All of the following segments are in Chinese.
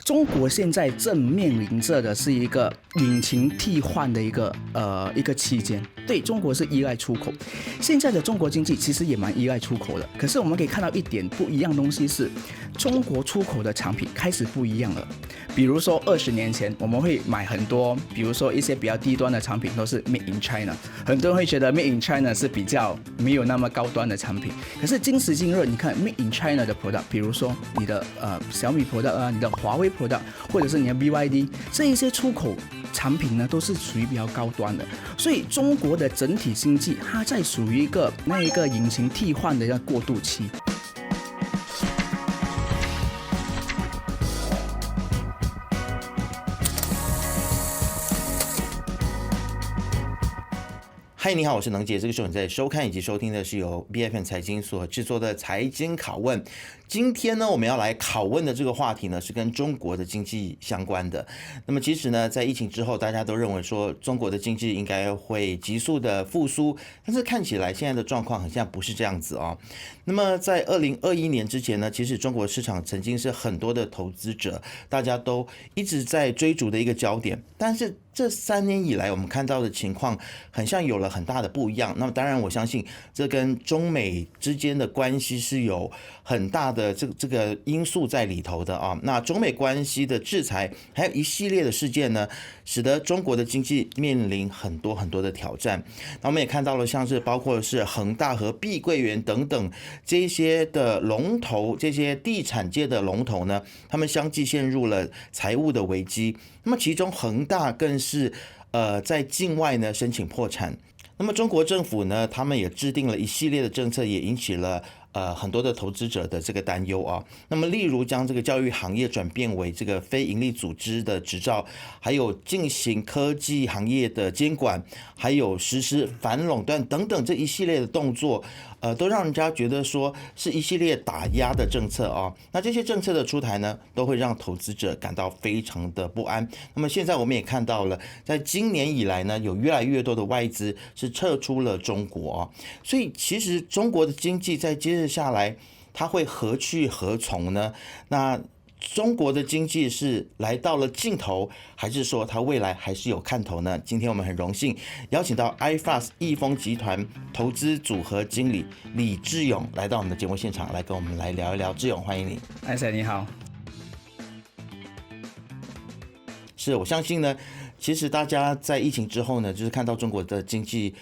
中国现在正面临着的是一个引擎替换的一个期间。对，中国是依赖出口，现在的中国经济其实也蛮依赖出口的。可是我们可以看到一点不一样的东西是，中国出口的产品开始不一样了。比如说20年前我们会买很多，比如说一些比较低端的产品都是 Made in China， 很多人会觉得 Made in China 是比较没有那么高端的产品。可是今时今日，你看 Made in China 的 product， 比如说你的小米 product 啊，你的华为 product， 或者是你的 BYD， 这一些出口产品呢都是属于比较高端的。所以中国的整体经济它在属于一个引擎替换的一个过渡期。嗨，你好，我是能杰。这个时候你在收看以及收听的是由 BFM 财经所制作的财经拷问。今天呢，我们要来拷问的这个话题呢，是跟中国的经济相关的。那么其实呢，在疫情之后，大家都认为说中国的经济应该会急速的复苏，但是看起来现在的状况好像不是这样子哦。那么在2021年之前呢，其实中国市场曾经是很多的投资者大家都一直在追逐的一个焦点，但是这3年以来，我们看到的情况很像有了很大的不一样。那么当然，我相信这跟中美之间的关系是有很大的这个因素在里头的啊。那中美关系的制裁，还有一系列的事件呢，使得中国的经济面临很多很多的挑战。那我们也看到了，像是包括是恒大和碧桂园等等这些的龙头，这些地产界的龙头呢，他们相继陷入了财务的危机。那么其中恒大更是在境外呢申请破产。那么中国政府呢，他们也制定了一系列的政策，也引起了很多的投资者的这个担忧啊。那么例如将这个教育行业转变为这个非营利组织的执照，还有进行科技行业的监管，还有实施反垄断等等这一系列的动作，都让人家觉得说是一系列打压的政策啊。那这些政策的出台呢，都会让投资者感到非常的不安。那么现在我们也看到了，在今年以来呢，有越来越多的外资是撤出了中国啊。所以其实中国的经济在接着下来，它会何去何从呢？那中国的经济是来到了尽头，还是说它未来还是有看头呢？今天我们很荣幸邀请到 iFAST 易丰集团投资组合经理李志勇来到我们的节目现场，来跟我们来聊一聊。志勇，欢迎你。艾 Sir 你好。是我相信呢，其实大家在疫情之后呢，就是看到中国的经济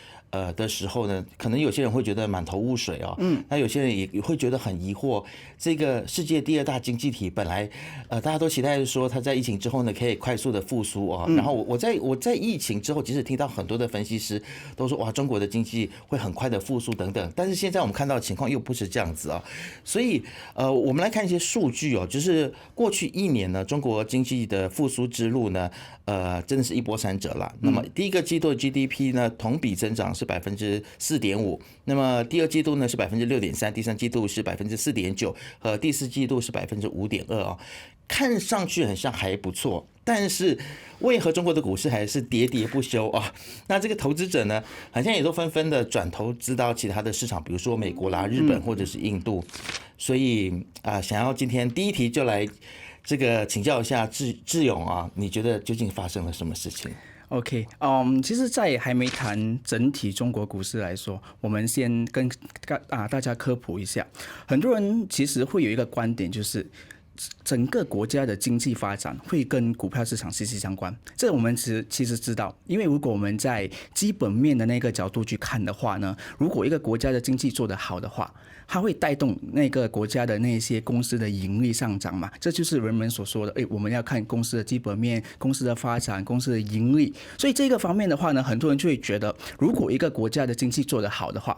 的时候呢，可能有些人会觉得满头雾水哦，那有些人也会觉得很疑惑。这个世界第2大经济体本来大家都期待说它在疫情之后呢可以快速的复苏哦。然后我在疫情之后，即使听到很多的分析师都说哇，中国的经济会很快的复苏等等，但是现在我们看到的情况又不是这样子啊。所以我们来看一些数据哦，就是过去1年呢，中国经济的复苏之路呢，真的是一波三折啦。那么第1个季度的 GDP 呢，同比增长是4.5%，那么第2季度呢是6.3%，第3季度是4.9%，和第4季度是5.2%啊，看上去很像还不错，但是为何中国的股市还是喋喋不休啊？那这个投资者呢，好像也都纷纷的转投资到其他的市场，比如说美国啦、日本或者是印度。所以想要今天第一题就来这个请教一下志勇啊，你觉得究竟发生了什么事情？OK， 其实，在还没谈整体中国股市来说，我们先跟大家科普一下。很多人其实会有一个观点，就是整个国家的经济发展会跟股票市场息息相关。这我们其实知道，因为如果我们在基本面的那个角度去看的话呢，如果一个国家的经济做得好的话，它会带动那个国家的那些公司的盈利上涨嘛，这就是人们所说的，我们要看公司的基本面、公司的发展、公司的盈利。所以这个方面的话呢，很多人就会觉得，如果一个国家的经济做得好的话，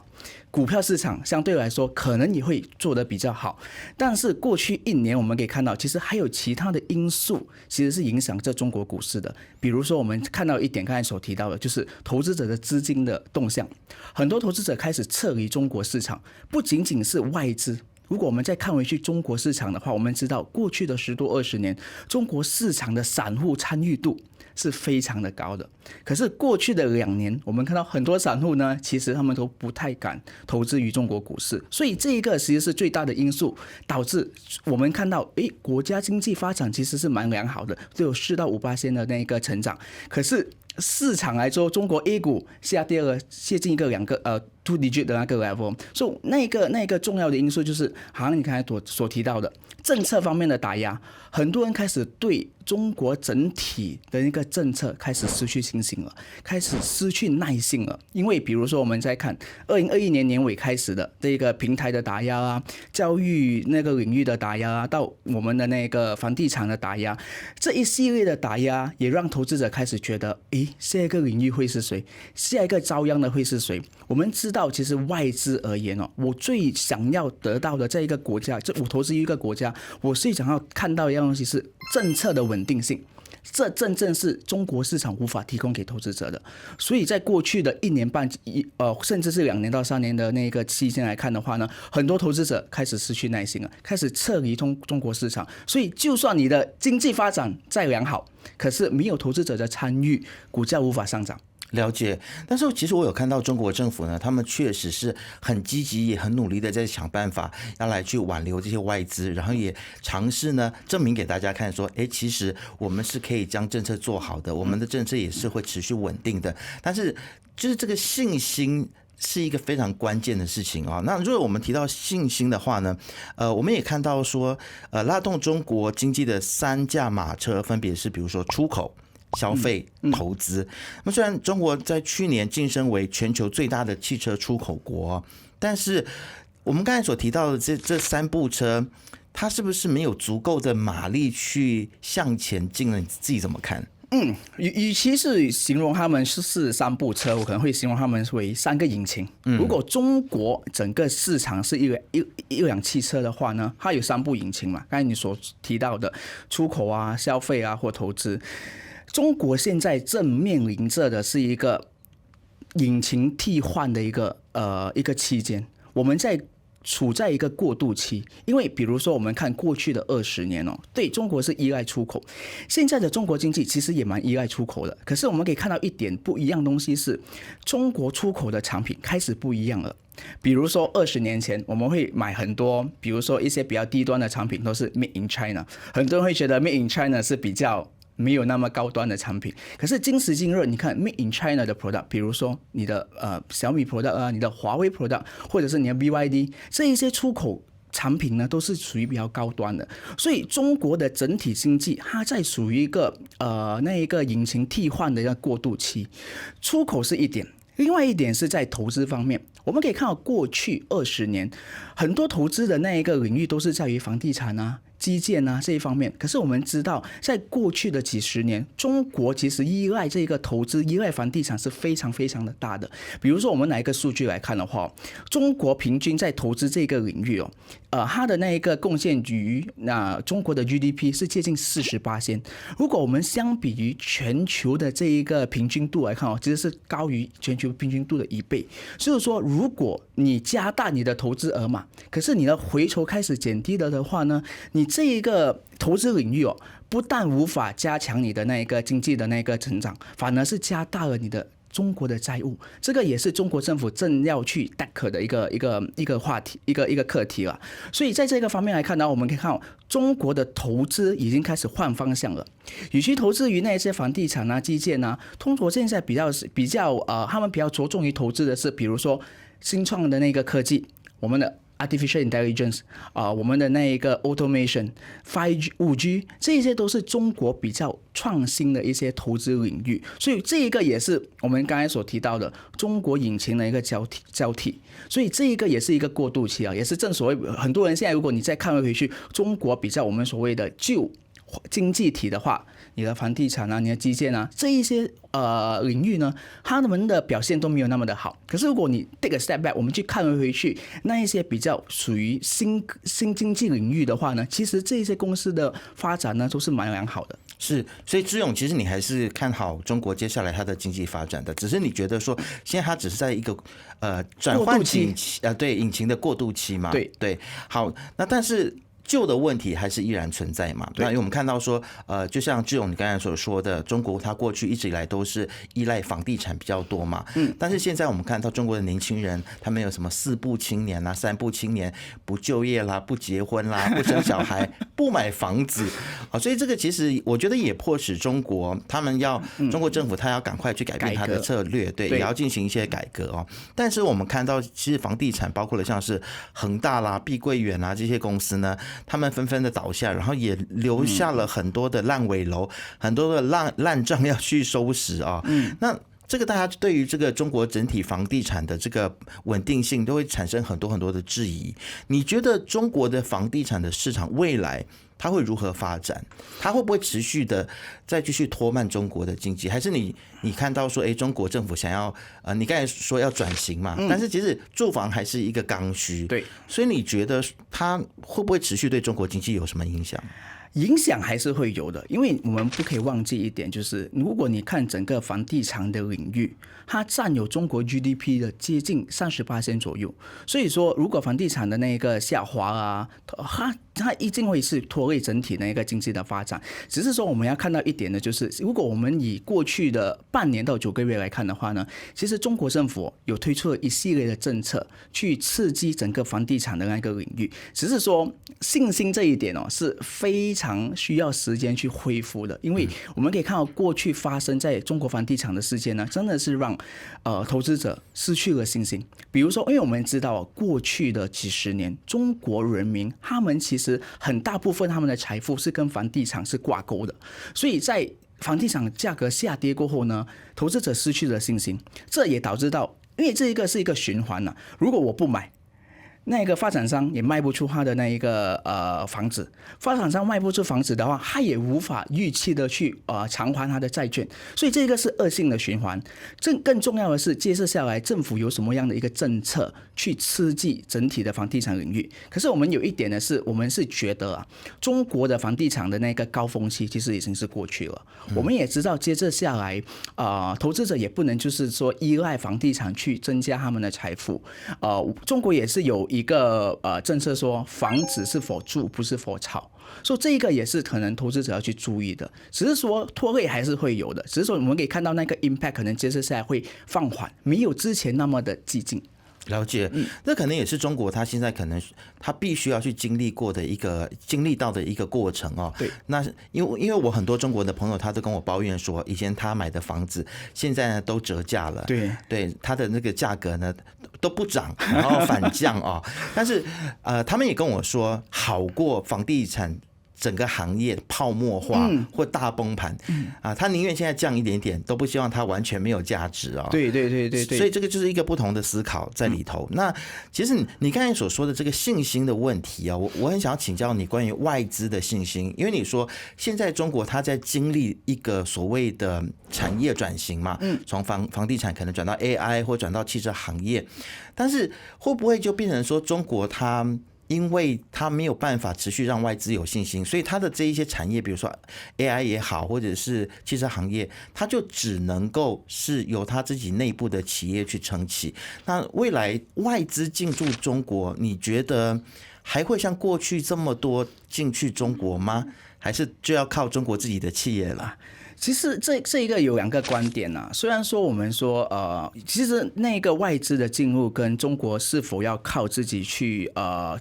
股票市场相对来说可能也会做得比较好。但是过去1年我们可以看到，其实还有其他的因素其实是影响着中国股市的。比如说我们看到一点，刚才所提到的就是投资者的资金的动向，很多投资者开始撤离中国市场，不仅仅是外资。如果我们再看回去中国市场的话，我们知道过去的10多20年，中国市场的散户参与度是非常的高的。可是过去的2年，我们看到很多散户呢，其实他们都不太敢投资于中国股市，所以这一个其实是最大的因素，导致我们看到，国家经济发展其实是蛮良好的，都有4到5%的那个成长。可是市场来说，中国 A 股下跌了接近2个2 digit 的那个 level， 所以那个重要的因素就是，好像你刚才所提到的政策方面的打压，很多人开始对中国整体的一个政策开始失去信心了，开始失去耐性了。因为比如说我们在看2021年年尾开始的这个平台的打压啊，教育那个领域的打压啊，到我们的那个房地产的打压，这一系列的打压也让投资者开始觉得，下一个领域会是谁？下一个遭殃的会是谁？我们知道，其实外资而言我最想要得到的这一个国家，我投资于一个国家，我最想要看到一样东西是政策的稳定性。这真正是中国市场无法提供给投资者的，所以在过去的1年半甚至是2年到3年的那个期间来看的话呢，很多投资者开始失去耐心了，开始撤离中国市场。所以就算你的经济发展再良好，可是没有投资者的参与，股价无法上涨。了解，但是其实我有看到中国政府呢，他们确实是很积极也很努力的在想办法要来去挽留这些外资，然后也尝试呢证明给大家看说，其实我们是可以将政策做好的，我们的政策也是会持续稳定的。但是就是这个信心是一个非常关键的事情啊。那如果我们提到信心的话呢，我们也看到说，拉动中国经济的3驾马车分别是比如说出口、消费、投资。那么虽然中国在去年晋升为全球最大的汽车出口国，但是我们刚才所提到的这3部车，它是不是没有足够的马力去向前进呢？你自己怎么看？与其是形容他们是3部车，我可能会形容他们为3个引擎。如果中国整个市场是一辆汽车的话呢，它有3部引擎嘛，刚才你所提到的出口啊、消费啊或投资。中国现在正面临着的是一个引擎替换的一个期间，我们处在一个过渡期。因为比如说我们看过去的20年对，中国是依赖出口，现在的中国经济其实也蛮依赖出口的。可是我们可以看到一点不一样的东西是，中国出口的产品开始不一样了。比如说20年前我们会买很多，比如说一些比较低端的产品都是 Made in China， 很多人会觉得 Made in China 是比较没有那么高端的产品。可是今时今日，你看 Made in China 的 product， 比如说你的小米 product 啊，你的华为 product， 或者是你的 BYD， 这一些出口产品呢，都是属于比较高端的。所以中国的整体经济它在属于一个那一个引擎替换的一个过渡期。出口是一点，另外一点是在投资方面，我们可以看到过去20年，很多投资的那一个领域都是在于房地产啊、基建啊这一方面。可是我们知道，在过去的几十年，中国其实依赖这个投资、依赖房地产是非常非常的大的。比如说，我们拿一个数据来看的话，中国平均在投资这个领域它的那一个贡献于中国的 GDP 是接近40%。如果我们相比于全球的这一个平均度来看其实是高于全球平均度的1倍。所以说，如果你加大你的投资额嘛，可是你的回酬开始减低了的话呢，你这一个投资领域不但无法加强你的那个经济的那个成长，反而是加大了你的中国的债务。这个也是中国政府正要去 tackle 的一个话题，一个课题了。所以在这个方面来看呢，我们可以看到中国的投资已经开始换方向了。与其投资于那些房地产啊、基建啊，中国现在他们比较着重于投资的是，比如说新创的那个科技，我们的Artificial Intelligence 我们的那一个 Automation、5G 这些都是中国比较创新的一些投资领域。所以这一个也是我们刚才所提到的中国引擎的一个交替。所以这一个也是一个过渡期也是正所谓很多人现在如果你再看回去，中国比较我们所谓的旧经济体的话，你的房地产啊、你的基建啊这一些领域呢，他们的表现都没有那么的好。可是如果你 take a step back， 我们去看回去那一些比较属于新经济领域的话呢，其实这一些公司的发展呢都是蛮良好的。是，所以之勇，其实你还是看好中国接下来它的经济发展的，只是你觉得说现在它只是在一个转换期对引擎的过渡期嘛？对，好，那但是旧的问题还是依然存在嘛。那因为我们看到说，就像志勇你刚才所说的，中国它过去一直以来都是依赖房地产比较多嘛。但是现在我们看到中国的年轻人，他们有什么4不青年啦、3不青年，不就业啦、不结婚啦、不生小孩、不买房子啊，所以这个其实我觉得也迫使中国他们中国政府他要赶快去改变他的策略，对，也要进行一些改革哦。但是我们看到，其实房地产包括了像是恒大啦、碧桂园啊这些公司呢，他们纷纷的倒下，然后也留下了很多的烂尾楼，很多的烂账要去收拾啊。那这个大家对于这个中国整体房地产的这个稳定性都会产生很多很多的质疑。你觉得中国的房地产的市场未来它会如何发展？它会不会持续的再继续拖慢中国的经济？还是你看到说，中国政府想要你刚才说要转型嘛，但是其实住房还是一个刚需，对，所以你觉得它会不会持续对中国经济有什么影响？影响还是会有的，因为我们不可以忘记一点，就是如果你看整个房地产的领域，它占有中国 GDP 的接近30%左右。所以说，如果房地产的那个下滑啊，它一定会是拖累整体的一个经济的发展。只是说我们要看到一点呢，就是如果我们以过去的半年到9个月来看的话呢，其实中国政府有推出了一系列的政策去刺激整个房地产的那个领域。只是说信心这一点哦，是非常需要时间去恢复的，因为我们可以看到过去发生在中国房地产的事件呢，真的是让投资者失去了信心。比如说，因为我们知道过去的几十年，中国人民他们其实很大部分他们的财富是跟房地产是挂钩的，所以在房地产价格下跌过后呢，投资者失去了信心，这也导致到，因为这一个是一个循环啊，如果我不买，那个发展商也卖不出他的那一个房子，发展商卖不出房子的话，他也无法预期的去偿还他的债券，所以这个是恶性的循环。更重要的是，接着下来政府有什么样的一个政策去刺激整体的房地产领域？可是我们有一点呢，是我们是觉得啊，中国的房地产的那个高峰期其实已经是过去了。我们也知道，接着下来投资者也不能就是说依赖房地产去增加他们的财富。中国也是有一个政策说，房子是否住不是否炒，所以这个也是可能投资者要去注意的。只是说拖累还是会有的，只是说我们可以看到那个 impact 可能接着下来会放缓，没有之前那么的激进。了解，这可能也是中国它现在可能它必须要去经历到的一个过程哦。对，那因为我很多中国的朋友，他都跟我抱怨说，以前他买的房子现在呢都折价了，对，它的那个价格呢都不涨，然后反降啊、哦。但是他们也跟我说，好过房地产整个行业泡沫化或大崩盘他宁愿现在降一点点，都不希望它完全没有价值啊。对，所以这个就是一个不同的思考在里头。那其实你刚才所说的这个信心的问题啊，我很想要请教你关于外资的信心，因为你说现在中国它在经历一个所谓的产业转型嘛，从房地产可能转到 AI 或转到汽车行业，但是会不会就变成说中国它因为它没有办法持续让外资有信心，所以它的这一些产业，比如说 AI 也好，或者是汽车行业，它就只能够是由它自己内部的企业去撑起。那未来外资进驻中国，你觉得还会像过去这么多进去中国吗？还是就要靠中国自己的企业了？其实这一个有两个观点啊。虽然说我们说其实那个外资的进入跟中国是否要靠自己去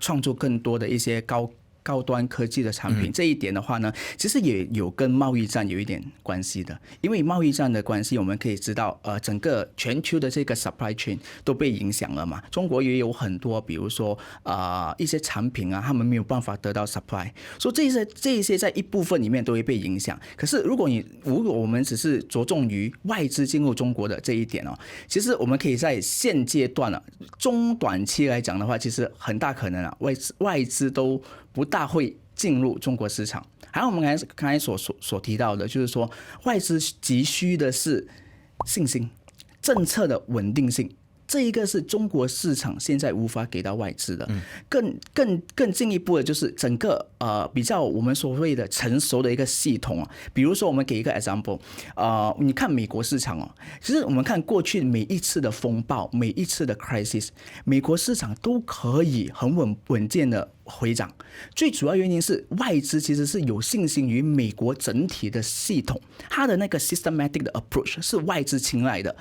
创作更多的一些高端科技的产品，这一点的话呢，其实也有跟贸易战有一点关系的。因为贸易战的关系，我们可以知道，整个全球的这个 supply chain 都被影响了嘛。中国也有很多，比如说一些产品啊，他们没有办法得到 supply， 所以这一些在一部分里面都会被影响。可是如果我们只是着重于外资进入中国的这一点哦，其实我们可以在现阶段中短期来讲的话，其实很大可能外资都不大会进入中国市场。还有我们刚才所提到的，就是说外资急需的是信心、政策的稳定性，这一个是中国市场现在无法给到外资的。更进一步的就是整个比较我们所谓的成熟的一个系统啊，比如说我们给一个 example，你看美国市场哦，其实我们看过去每一次的风暴，每一次的 crisis， 美国市场都可以很稳健的回涨。最主要原因是外资其实是有信心于美国整体的系统，它的那个 systematic 的 approach 是外资青睐的。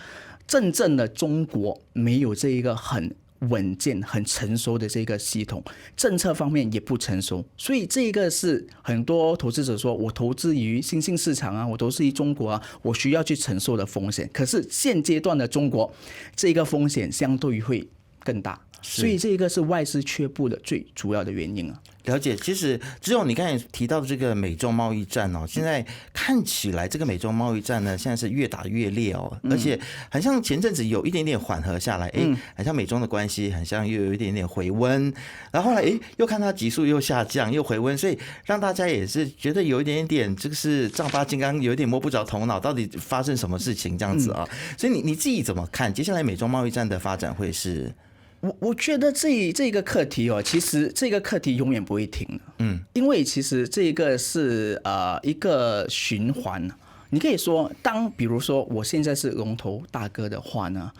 真正的中国没有这一个很稳健、很成熟的这个系统，政策方面也不成熟，所以这个是很多投资者说，我投资于新兴市场啊，我投资于中国啊，我需要去承受的风险。可是现阶段的中国，这个风险相对于会更大，所以这个是外资却步的最主要的原因啊。了解，其实只有你刚才提到的这个美中贸易战哦，现在看起来这个美中贸易战呢，现在是越打越烈哦，而且很像前阵子有一点点缓和下来，很像美中的关系，很像又有一点点回温，然后后来又看它急速又下降又回温，所以让大家也是觉得有一点点这个是丈八金刚，有一点摸不着头脑，到底发生什么事情这样子啊？所以你自己怎么看接下来美中贸易战的发展会是？我觉得这个课题哦，其实这个课题永远不会停的，因为其实这个是一个循环。你可以说，比如说我现在是龙头大哥的话呢，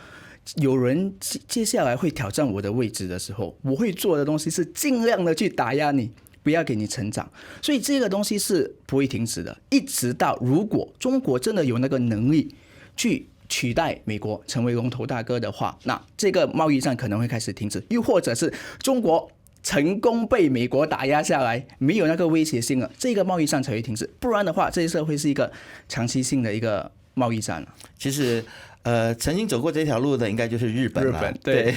有人接下来会挑战我的位置的时候，我会做的东西是尽量的去打压你，不要给你成长，所以这个东西是不会停止的，一直到如果中国真的有那个能力去取代美国成为龙头大哥的话，那这个贸易战可能会开始停止，又或者是中国成功被美国打压下来，没有那个威胁性了，这个贸易战才会停止，不然的话，这会是一个长期性的一个贸易战。其实曾经走过这条路的应该就是日本了。对，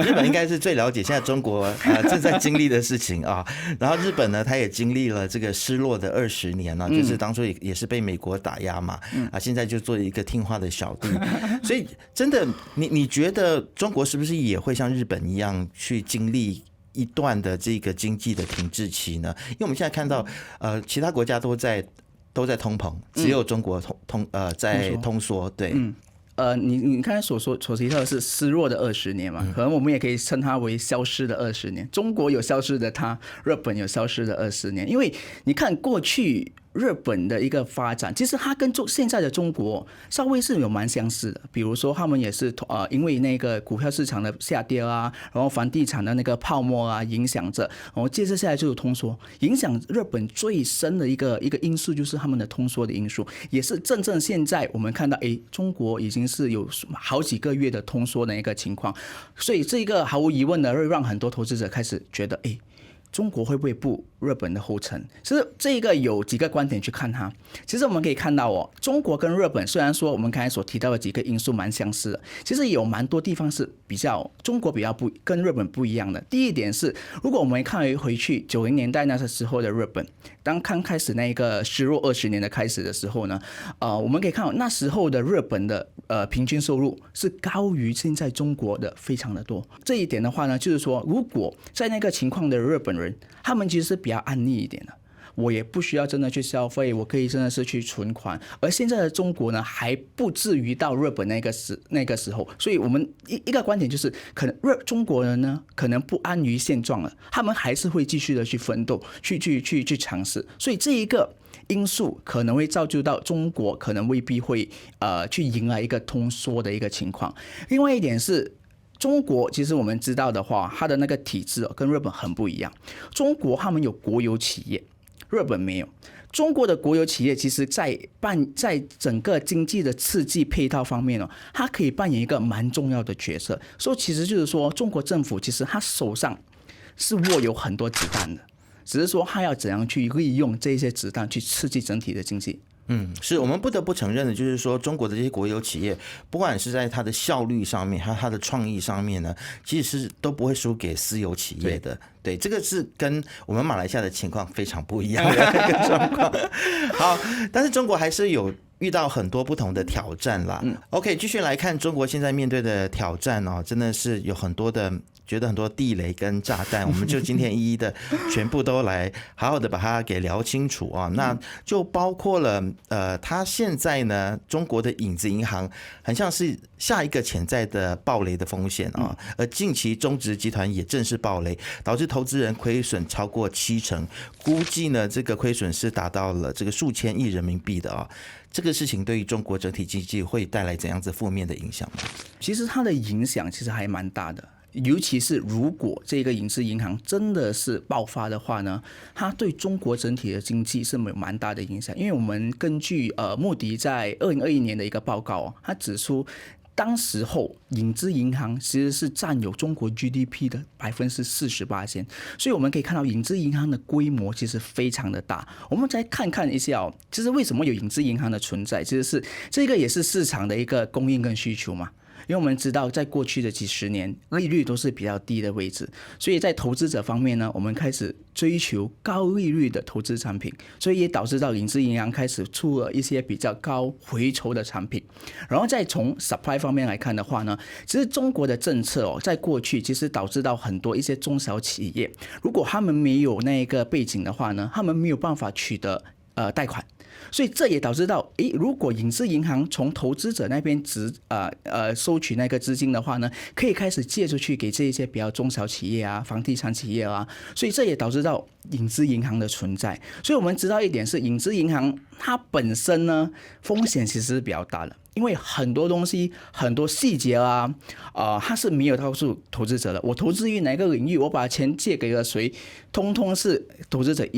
日本应该是最了解现在中国正在经历的事情啊。然后日本呢，他也经历了这个失落的20年了，就是当初也是被美国打压嘛，现在就做一个听话的小弟。所以真的，你觉得中国是不是也会像日本一样去经历一段的这个经济的停滞期呢？因为我们现在看到其他国家都在通膨，只有中国在通缩，对。你刚才所提到的是失落的20年嘛，可能我们也可以称它为消失的20年。中国有消失的它，日本有消失的20年。因为你看过去日本的一个发展，其实它跟现在的中国稍微是有蛮相似的。比如说，他们也是因为那个股票市场的下跌啊，然后房地产的那个泡沫啊影响着，然后接着下来就是通缩。影响日本最深的一个因素就是他们的通缩的因素，也是真正现在我们看到，中国已经是有好几个月的通缩的一个情况，所以这个毫无疑问的会让很多投资者开始觉得，中国会不会步日本的后尘？其实这个有几个观点去看它。其实我们可以看到中国跟日本虽然说我们刚才所提到的几个因素蛮相似的，其实有蛮多地方是中国比较跟日本不一样的。第一点是，如果我们看回去90年代那时候的日本，当刚开始那个失落20年的开始的时候呢，我们可以看到那时候的日本的平均收入是高于现在中国的非常的多。这一点的话呢，就是说如果在那个情况的日本人，他们其实是比较安逸一点的，我也不需要真的去消费，我可以真的是去存款。而现在的中国呢，还不至于到日本那个时候，所以我们一个观点就是，可能中国人呢，可能不安于现状了，他们还是会继续的去奋斗，去尝试。所以这一个因素可能会造就到中国可能未必会去迎来一个通缩的一个情况。另外一点是，中国其实我们知道的话，它的那个体制跟日本很不一样。中国他们有国有企业，日本没有。中国的国有企业其实在整个经济的刺激配套方面它可以扮演一个蛮重要的角色。所以其实就是说，中国政府其实他手上是握有很多子弹的，只是说他要怎样去利用这些子弹去刺激整体的经济。是我们不得不承认的，就是说中国的这些国有企业，不管是在它的效率上面，还有它的创意上面呢，其实是都不会输给私有企业的。对，这个是跟我们马来西亚的情况非常不一样的一个状况。好，但是中国还是有遇到很多不同的挑战啦。OK， 继续来看中国现在面对的挑战哦，真的是有很多的。觉得很多地雷跟炸弹，我们就今天一一的全部都来好好的把它给聊清楚啊。那就包括了它现在呢，中国的影子银行很像是下一个潜在的暴雷的风险啊。而近期中植集团也正式暴雷，导致投资人亏损超过70%，估计呢这个亏损是达到了这个数千亿人民币的啊。这个事情对于中国整体经济会带来怎样子负面的影响吗？其实它的影响其实还蛮大的。尤其是如果这个影子银行真的是爆发的话呢，它对中国整体的经济是有蛮大的影响。因为我们根据穆迪在2021年的一个报告，它指出当时候影子银行其实是占有中国 GDP 的48%，所以我们可以看到影子银行的规模其实非常的大。我们再看一下其实为什么有影子银行的存在，其实是这个也是市场的一个供应跟需求嘛。因为我们知道，在过去的几十年，利率都是比较低的位置，所以在投资者方面呢，我们开始追求高利率的投资产品，所以也导致到影子银行开始出了一些比较高回酬的产品。然后再从 supply 方面来看的话呢，其实中国的政策在过去其实导致到很多一些中小企业，如果他们没有那个背景的话呢，他们没有办法取得贷款。所以这也导致到，如果影子银行从投资者那边收取那个资金的话呢，可以开始借出去给这一些比较中小企业啊、房地产企业啊，所以这也导致到影子银行的存在。所以我们知道一点是，影子银行它本身呢风险其实是比较大的，因为很多东西、很多细节啊，它是没有告诉投资者的。我投资于哪个领域，我把钱借给了谁，通通是投资者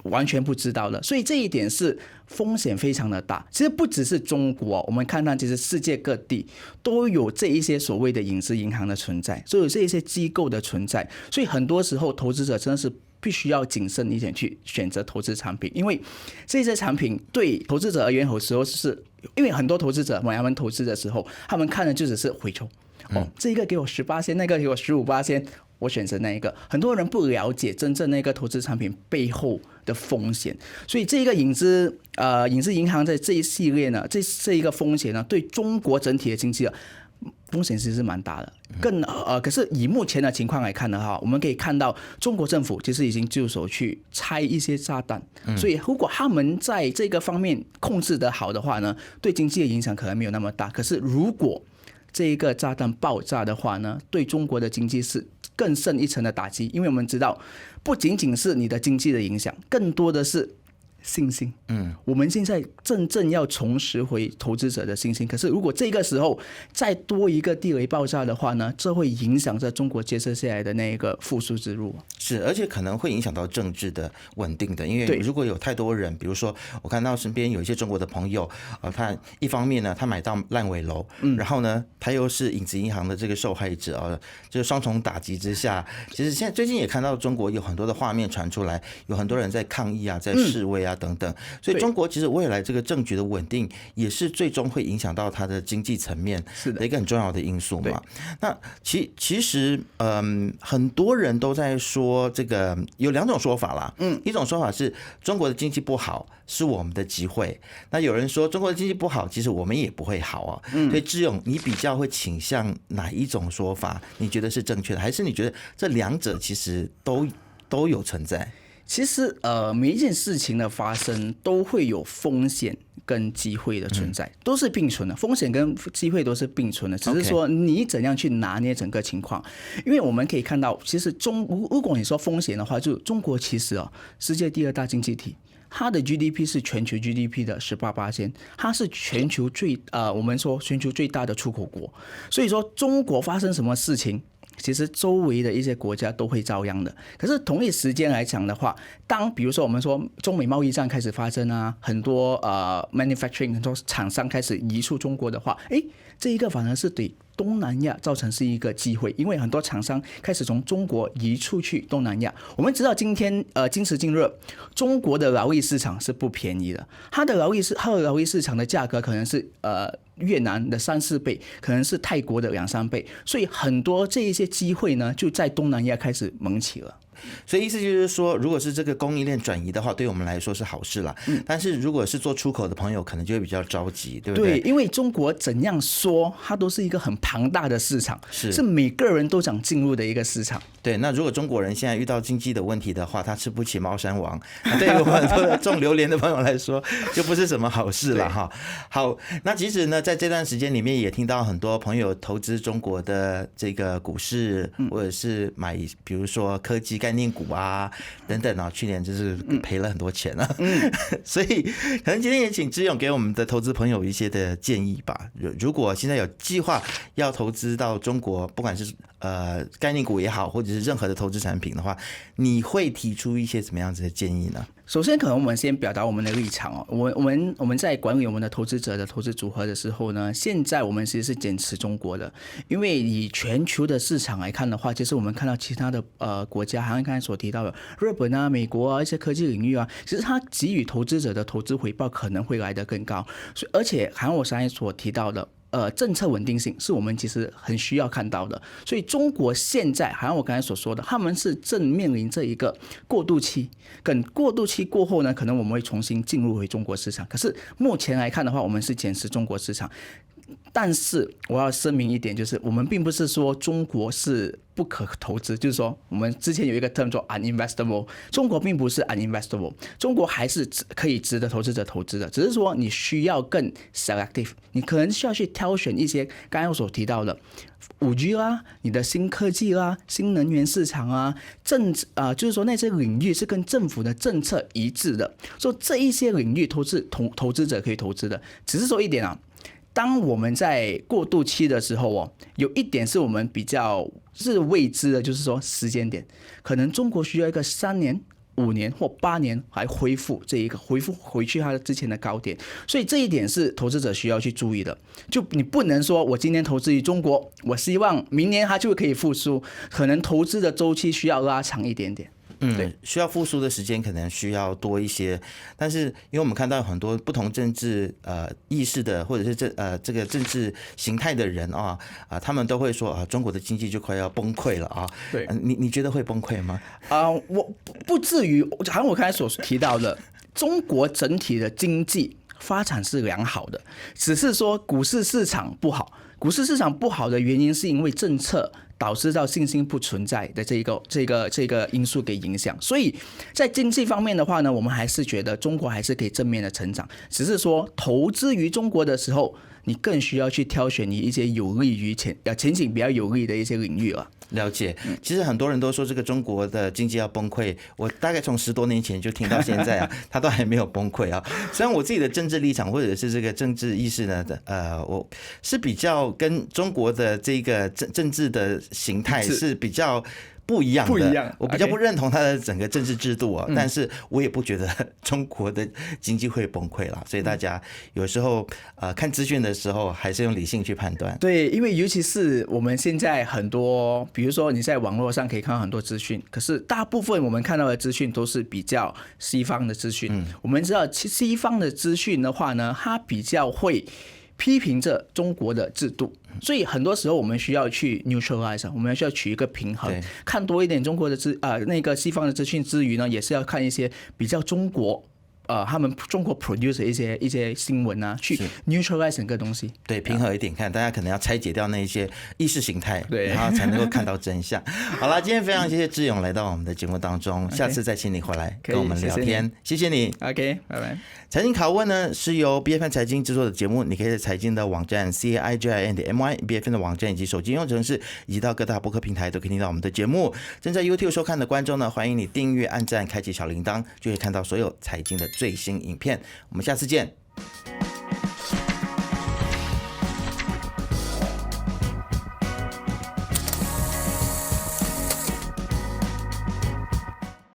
完全不知道的，所以这一点是风险非常的大。其实不只是中国，我们看到其实世界各地都有这一些所谓的影子银行的存在，所以有这一些机构的存在，所以很多时候投资者真的是必须要谨慎一点去选择投资产品，因为这些产品对投资者而言，有时候是因为很多投资者他们投资的时候，他们看的就只是回抽，这一个给我18%，那个给我15%。我选择那一个，很多人不了解真正那个投资产品背后的风险，所以这个影子银行在这一系列呢，这一个风险呢，对中国整体的经济风险其实是蛮大的。可是以目前的情况来看的话，我们可以看到中国政府其实已经就手去拆一些炸弹，所以如果他们在这个方面控制得好的话呢，对经济的影响可能没有那么大。可是如果这一个炸弹爆炸的话呢，对中国的经济是更深一层的打击，因为我们知道，不仅仅是你的经济的影响，更多的是信心。我们现在真正要重拾回投资者的信心。可是如果这个时候再多一个地雷爆炸的话呢，这会影响着中国接下来的那个复苏之路。是，而且可能会影响到政治的稳定的，因为如果有太多人，比如说我看到身边有一些中国的朋友，他一方面呢，他买到烂尾楼，然后呢，他又是影子银行的这个受害者就是双重打击之下，其实现在最近也看到中国有很多的画面传出来，有很多人在抗议啊，在示威啊等等，所以中国其实未来这个政局的稳定也是最终会影响到它的经济层面的一个很重要的因素嘛。那其实很多人都在说这个有两种说法啦，一种说法是中国的经济不好是我们的机会，那有人说中国的经济不好，其实我们也不会好啊。所以志勇，你比较会倾向哪一种说法？你觉得是正确的，还是你觉得这两者其实都有存在？其实每一件事情的发生都会有风险跟机会的存在，都是并存的，风险跟机会都是并存的，只是说你怎样去拿捏整个情况。因为我们可以看到，其实如果你说风险的话，就中国其实世界第2大经济体，它的 GDP 是全球 GDP 的18%，它是全球我们说全球最大的出口国，所以说中国发生什么事情，其实周围的一些国家都会遭殃的。可是同一时间来讲的话，比如说我们说中美贸易战开始发生啊，很多manufacturing 很多厂商开始移出中国的话，这一个反而是对东南亚造成是一个机会，因为很多厂商开始从中国移出去东南亚。我们知道今时今日，中国的劳力市场是不便宜的，它的劳力市场的价格可能是越南的3-4倍，可能是泰国的2-3倍，所以很多这一些机会呢，就在东南亚开始萌起了。所以意思就是说，如果是这个供应链转移的话，对我们来说是好事啦。但是如果是做出口的朋友，可能就会比较着急，对不对？对，因为中国怎样说，它都是一个很庞大的市场，是每个人都想进入的一个市场。对，那如果中国人现在遇到经济的问题的话，他吃不起猫山王，对于我们很多种榴莲的朋友来说，就不是什么好事了哈。好，那其实呢，在这段时间里面也听到很多朋友投资中国的这个股市，或者是买，比如说科技概念股啊等等啊，去年就是赔了很多钱啊。所以可能今天也请之勇给我们的投资朋友一些的建议吧。如果现在有计划要投资到中国，不管是概念股也好，或者是任何的投资产品的话，你会提出一些怎么样子的建议呢？首先，可能我们先表达我们的立场哦。我们在管理我们的投资者的投资组合的时候呢，现在我们其实是坚持中国的，因为以全球的市场来看的话，其实我们看到其他的国家，好像刚才所提到的日本啊、美国啊一些科技领域啊，其实它给予投资者的投资回报可能会来得更高。所以，而且好像我刚才所提到的。政策稳定性是我们其实很需要看到的，所以中国现在好像我刚才所说的，他们是正面临这一个过渡期，等过渡期过后呢，可能我们会重新进入回中国市场。可是目前来看的话，我们是坚持中国市场。但是我要声明一点，就是我们并不是说中国是不可投资，就是说我们之前有一个 term 做 uninvestable， 中国并不是 uninvestable， 中国还是可以值得投资者投资的，只是说你需要更 selective， 你可能需要去挑选一些刚才我所提到的5G 啦，你的新科技啦，新能源市场啊，就是说那些领域是跟政府的政策一致的，所以这一些领域投资者可以投资的，只是说一点啊。当我们在过渡期的时候哦，有一点是我们比较是未知的，就是说时间点，可能中国需要一个3年、5年或8年来恢复回去它之前的高点，所以这一点是投资者需要去注意的。就你不能说我今天投资于中国，我希望明年它就可以复苏，可能投资的周期需要拉长一点点。需要复苏的时间可能需要多一些，但是因为我们看到很多不同政治意识的，或者是这个政治形态的人他们都会说中国的经济就快要崩溃了啊。对，你觉得会崩溃吗？我不至于，好像我刚才所提到的，中国整体的经济发展是良好的，只是说股市市场不好。股市市场不好的原因是因为政策导致到信心不存在的这个因素给影响，所以在经济方面的话呢，我们还是觉得中国还是可以正面的成长，只是说投资于中国的时候，你更需要去挑选你一些有利于前景比较有利的一些领域了。了解，其实很多人都说这个中国的经济要崩溃，我大概从10多年前就听到现在它都还没有崩溃啊。虽然我自己的政治立场或者是这个政治意识呢，我是比较跟中国的这个政治的形态是比较不一样的，我比较不认同它的整个政治制度但是我也不觉得中国的经济会崩溃了，所以大家有时候看资讯的时候还是用理性去判断。对，因为尤其是我们现在很多，比如说你在网络上可以看到很多资讯，可是大部分我们看到的资讯都是比较西方的资讯。我们知道西方的资讯的话呢，它比较会批评着中国的制度，所以很多时候我们需要去 neutralize， 我们需要取一个平衡，看多一点中国的那个西方的资讯之余呢，也是要看一些比较中国他们中国 produce 的一些新闻啊，去 neutralize 整个东西，对，平衡一点看，大家可能要拆解掉那一些意识形态，对，然后才能够看到真相。好了，今天非常谢谢志勇来到我们的节目当中，下次再请你回来跟我们聊天，谢谢你。OK， 拜拜。财经拷问呢是由 BFM 财经制作的节目，你可以在财经的网站 CAIJIN.MY、BFM 的网站以及手机应用程式，以及到各大播客平台都可以听到我们的节目。正在 YouTube 收看的观众呢，欢迎你订阅、按赞、开启小铃铛，就可以看到所有财经的最新影片。我们下次见。